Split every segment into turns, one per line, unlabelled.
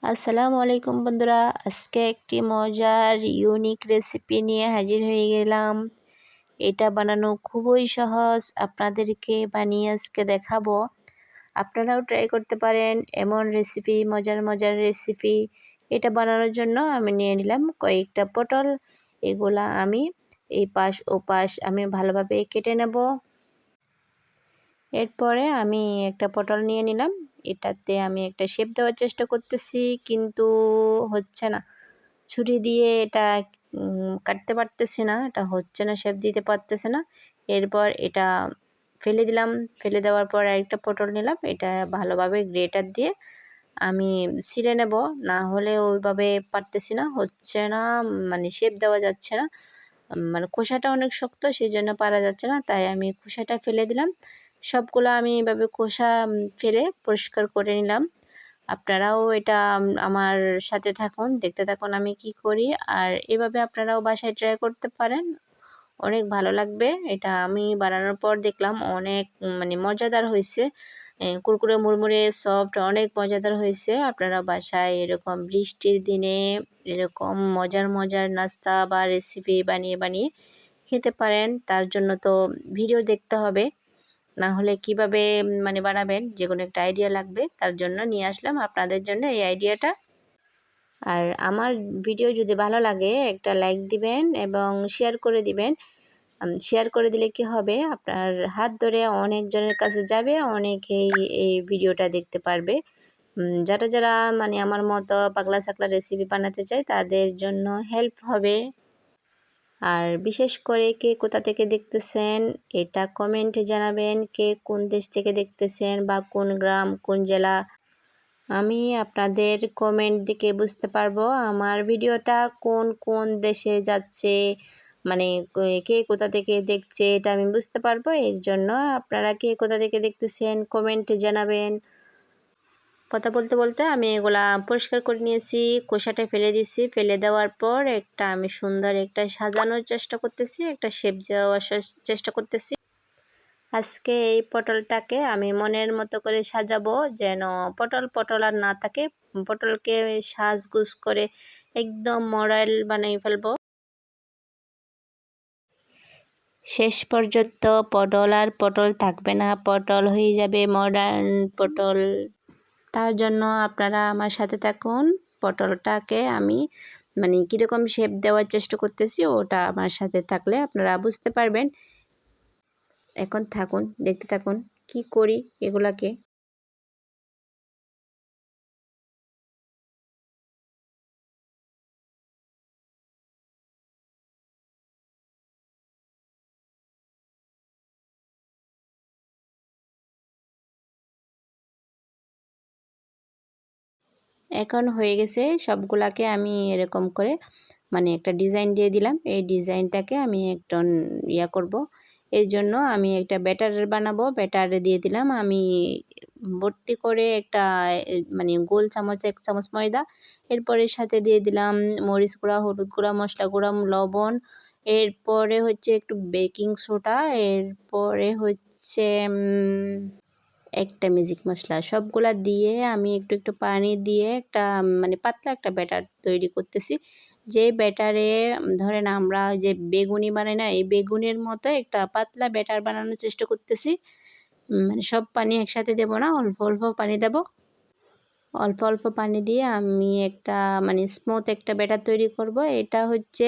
আসসালামু আলাইকুম বন্ধুরা, আজকে একটি মজার ইউনিক রেসিপি নিয়ে হাজির হয়ে গেলাম। এটা বানানো খুবই সহজ, আপনাদেরকে বানিয়ে আজকে দেখাবো। আপনারাও ট্রাই করতে পারেন এমন রেসিপি, মজার মজার রেসিপি। এটা বানানোর জন্য আমি নিয়ে নিলাম কয়েকটা পটল। এগুলা আমি এই পাশ ও পাশ আমি ভালোভাবে কেটে নেব। এরপরে আমি একটা পটল নিয়ে নিলাম। এটাতে আমি একটা শেপ দেওয়ার চেষ্টা করতেছি, কিন্তু হচ্ছে না। ছুরি দিয়ে এটা কাটতে পারতেছি না, এটা হচ্ছে না, শেপ দিতে পারতেছে না। এরপর এটা ফেলে দিলাম। ফেলে দেওয়ার পর আরেকটা পটল নিলাম। এটা ভালোভাবে গ্রেটার দিয়ে আমি ছিলে নেব, না হলে ওইভাবে পারতেছি না, হচ্ছে না, মানে শেপ দেওয়া যাচ্ছে না। মানে খোসাটা অনেক শক্ত, সেই জন্য পারা যাচ্ছে না, তাই আমি খোসাটা ফেলে দিলাম। সবগুলো আমি এভাবে খোসা ফেলে পরিষ্কার করে নিলাম। আপনারাও এটা আমার সাথে থাকুন, দেখতে থাকুন আমি কি করি। আর এভাবে আপনারাও বাসায় ট্রাই করতে পারেন, অনেক ভালো লাগবে। এটা আমি বানানোর পর দেখলাম অনেক মানে মজাদার হয়েছে, কুরকুরে মুড়মুড়ে সফট, অনেক মজাদার হয়েছে। আপনারা বাসায় এরকম বৃষ্টির দিনে এরকম মজার মজার নাস্তা বা রেসিপি বানিয়ে বানিয়ে খেতে পারেন। তার জন্য তো ভিডিও দেখতে হবে, না হলে কিভাবে মানে বানাবেন, যে কোনো একটা আইডিয়া লাগবে। তার জন্য নিয়ে আসলাম আপনাদের জন্য এই আইডিয়াটা। আর আমার ভিডিও যদি ভালো লাগে একটা লাইক দিবেন এবং শেয়ার করে দিবেন। শেয়ার করে দিলে কি হবে, আপনার হাত ধরে অনেকজনের কাছে যাবে, অনেকেই এই ভিডিওটা দেখতে পারবে। যারা যারা মানে আমার মতো পাগলা সাকলা রেসিপি বানাতে চায় তাদের জন্য হেল্প হবে। আর বিশেষ করে কে কোথা থেকে দেখতেছেন এটা কমেন্টে জানাবেন, কে কোন দেশ থেকে দেখতেছেন বা কোন গ্রাম কোন জেলা। আমি আপনাদের কমেন্ট দেখে বুঝতে পারবো আমার ভিডিওটা কোন কোন দেশে যাচ্ছে, মানে কে কোথা থেকে দেখছে এটা আমি বুঝতে পারবো। এর জন্য আপনারা কে কোথা থেকে দেখতেছেন কমেন্টে জানাবেন। কথা বলতে বলতে আমি এগুলা পরিষ্কার করে নিয়েছি, খোসাটা ফেলে দিয়েছি। ফেলে দেওয়ার পর একটা আমি সুন্দর একটা সাজানোর চেষ্টা করতেছি, একটা শেপ দেওয়ার চেষ্টা করতেছি। আজকে এই পটলটাকে আমি মনের মতো করে সাজাবো, যেন পটল পটল আর না থাকে, পটলকে সাজগুজ করে একদম মডেল বানিয়ে ফেলবো। শেষ পর্যন্ত পটল আর পটল থাকবে না, পটল হয়ে যাবে মডার্ন পটল। তার জন্য আপনারা আমার সাথে থাকুন। পটলটাকে আমি মানে কীরকম শেপ দেওয়ার চেষ্টা করতেছি ওটা আমার সাথে থাকলে আপনারা বুঝতে পারবেন। এখন থাকুন, দেখতে থাকুন কি করি এগুলাকে। এখন হয়ে গেছে, সবগুলাকে আমি এরকম করে মানে একটা ডিজাইন দিয়ে দিলাম। এই ডিজাইনটাকে আমি একটা ইয়া করব, এর জন্য আমি একটা ব্যাটার বানাবো। ব্যাটারে দিয়ে দিলাম আমি ভর্তি করে একটা মানে গোল চামচ, 1 চামচ ময়দা। এরপরে সাথে দিয়ে দিলাম মরিচ গুঁড়া, হলুদ গুঁড়া, মশলা গুঁড়া, লবণ। এরপরে হচ্ছে একটু বেকিং সোডা। এরপরে হচ্ছে একটা ম্যাজিক মশলা। সবগুলা দিয়ে আমি একটু একটু পানি দিয়ে একটা মানে পাতলা একটা ব্যাটার তৈরি করতেছি। যে ব্যাটারে ধরেন আমরা যে বেগুনি বানাই না, এই বেগুনের মতো একটা পাতলা ব্যাটার বানানোর চেষ্টা করতেছি। মানে সব পানি একসাথে দেব না, অল্প অল্প পানি দেব। অল্প অল্প পানি দিয়ে আমি একটা মানে স্মুথ একটা ব্যাটার তৈরি করব। এটা হচ্ছে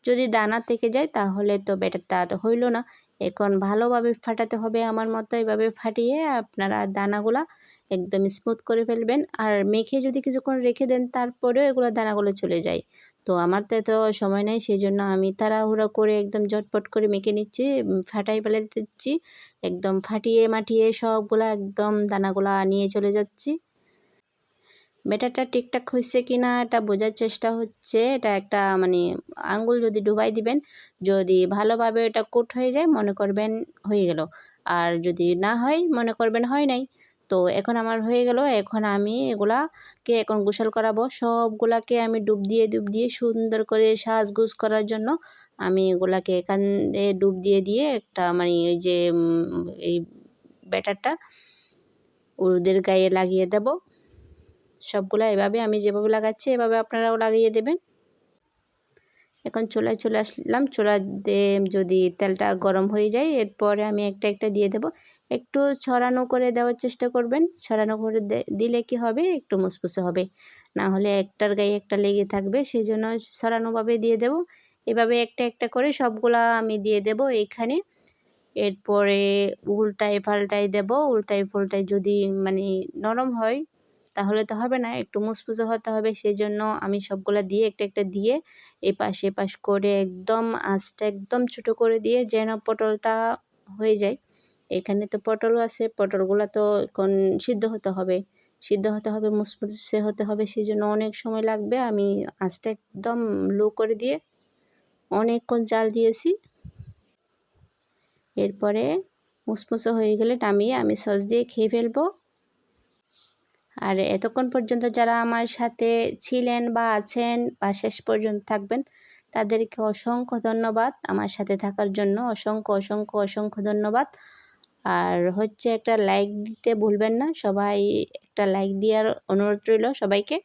যদি দানা থেকে যায় তাহলে তো ব্যাটারটা আর হইল না। এখন ভালোভাবে ফাটাতে হবে, আমার মতো এভাবে ফাটিয়ে আপনারা দানাগুলা একদম স্মুথ করে ফেলবেন। আর মেখে যদি কিছুক্ষণ রেখে দেন তারপরেও এগুলো দানাগুলো চলে যায়। তো আমার তো এত সময় নেই, সেই জন্য আমি তাড়াহুড়ো করে একদম ঝটপট করে মেখে নিচ্ছি, ফাটাই ফেলে দিচ্ছি। একদম ফাটিয়ে মাটিয়ে সবগুলা একদম দানাগুলা নিয়ে চলে যাচ্ছি। ব্যাটারটা ঠিকঠাক হয়েছে কি না এটা বোঝার চেষ্টা হচ্ছে। এটা একটা মানে আঙ্গুল যদি ডুবাই দিবেন, যদি ভালোভাবে এটা কোট হয়ে যায় মনে করবেন হয়ে গেল, আর যদি না হয় মনে করবেন হয় নাই। তো এখন আমার হয়ে গেল। এখন আমি এগুলাকে এখন গোসল করাবো। সবগুলাকে আমি ডুব দিয়ে সুন্দর করে সাজগুজ করার জন্য আমি এগুলাকে এখানে ডুব দিয়ে দিয়ে একটা মানে ওই যে এই ব্যাটারটা ওদের গায়ে লাগিয়ে দেব। সবগুলা এভাবে আমি যেভাবে লাগাচ্ছি এভাবে আপনারাও লাগিয়ে দেবেন। এখন চুলায় চলে আসলাম। চুলা দিয়ে যদি তেলটা গরম হয়ে যায় এরপরে আমি একটা একটা দিয়ে দেব। একটু ছড়ানো করে দেওয়ার চেষ্টা করবেন। ছড়ানো করে দিলে কি হবে, একটু মুসমুসে হবে, না হলে একটার গায়ে একটা লেগে থাকবে। সেই জন্য ছড়ানোভাবে দিয়ে দেব। এভাবে একটা একটা করে সবগুলা আমি দিয়ে দেব এইখানে। এরপরে উল্টায় পাল্টায় দেব। উল্টায় পাল্টায় যদি মানে নরম হয় তাহলে তো হবে না, একটু মুসমুসে হতে হবে। সেই জন্য আমি সবগুলা দিয়ে একটা একটা দিয়ে এপাশ এপাশ করে একদম আঁচটা একদম ছোটো করে দিয়ে যেন পটলটা হয়ে যায়। এখানে তো পটলও আছে, পটলগুলো তো এখন সিদ্ধ হতে হবে, সিদ্ধ হতে হবে, মুসমুসে হতে হবে। সেই জন্য অনেক সময় লাগবে। আমি আঁচটা একদম লো করে দিয়ে অনেকক্ষণ জাল দিয়েছি। এরপরে মুসমুসে হয়ে গেলে নামিয়ে আমি সস দিয়ে খেয়ে ফেলবো। আর এতক্ষণ পর্যন্ত যারা আমার সাথে ছিলেন বা আছেন বা শেষ পর্যন্ত থাকবেন তাদেরকে অসংখ্য ধন্যবাদ। আমার সাথে থাকার জন্য অসংখ্য অসংখ্য অসংখ্য ধন্যবাদ। আর হচ্ছে একটা লাইক দিতে ভুলবেন না। সবাই একটা লাইক দেওয়ার অনুরোধ রইল সবাইকে।